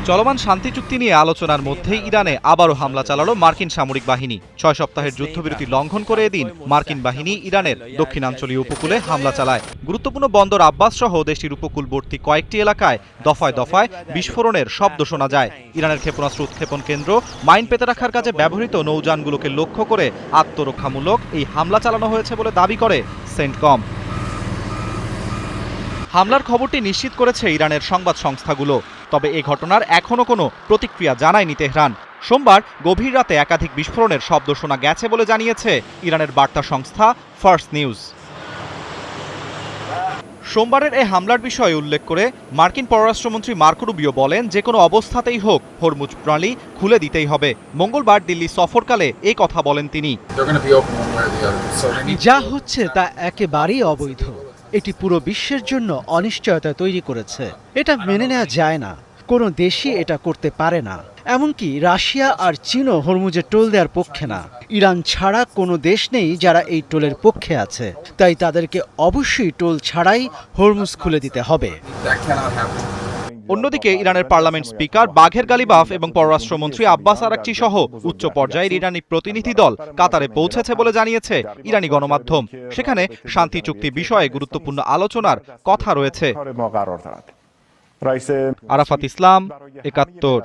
চলমান শান্তি চুক্তি নিয়ে আলোচনার মধ্যেই ইরানে আবারও হামলা চালালো মার্কিন সামরিক বাহিনী। 6 সপ্তাহের যুদ্ধবিরতি লঙ্ঘন করে এদিন মার্কিন বাহিনী ইরানের দক্ষিণাঞ্চলীয় উপকূলে হামলা চালায়। গুরুত্বপূর্ণ বন্দর আব্বাস সহ দেশটির উপকূলবর্তী কয়েকটি এলাকায় দফায় দফায় বিস্ফোরণের শব্দ শোনা যায়। ইরানের ক্ষেপণাস্ত্র উৎক্ষেপণ কেন্দ্র, মাইন পেতে রাখার কাজে ব্যবহৃত নৌযানগুলোকে লক্ষ্য করে আত্মরক্ষামূলক এই হামলা চালানো হয়েছে বলে দাবি করে সেন্টকম। হামলার খবরটি নিশ্চিত করেছে ইরানের সংবাদ সংস্থাগুলো। তবে এ ঘটনার এখনো কোনো প্রতিক্রিয়া জানায়নি তেহরান। সোমবার গভীর রাতে একাধিক বিস্ফোরণের শব্দ শোনা গেছে বলে জানিয়েছে ইরানের বার্তা সংস্থা ফার্স্ট নিউজ। সোমবারের এই হামলার বিষয়ে উল্লেখ করে মার্কিন পররাষ্ট্রমন্ত্রী মার্কো রুবিও বলেন, যে কোনো অবস্থাতেই হোক হরমুজ প্রণালী খুলে দিতেই হবে। মঙ্গলবার দিল্লি সফরকালে এই কথা বলেন তিনি। যা হচ্ছে তা একেবারেই অবৈধ। এটি পুরো বিশ্বের জন্য অনিশ্চয়তা তৈরি করেছে। এটা মেনে নেওয়া যায় না। কোনো দেশই এটা করতে পারে না। এমনকি রাশিয়া আর চীনও হরমুজের টোল দেওয়ার পক্ষে না। ইরান ছাড়া কোনো দেশ নেই যারা এই টোলের পক্ষে আছে। তাই তাদেরকে অবশ্যই টোল ছাড়াই হরমুজ খুলে দিতে হবে। অন্যদিকে ইরানের পার্লামেন্ট স্পিকার বাঘের গালিবাফ এবং পররাষ্ট্রমন্ত্রী আব্বাস আরাকচি সহ উচ্চ পর্যায়ের ইরানি প্রতিনিধি দল কাতারে পৌঁছেছে বলে জানিয়েছে ইরানি গণমাধ্যম। সেখানে শান্তি চুক্তি বিষয়ে গুরুত্বপূর্ণ আলোচনার কথা রয়েছে। আরাফাত ইসলাম, ৭১।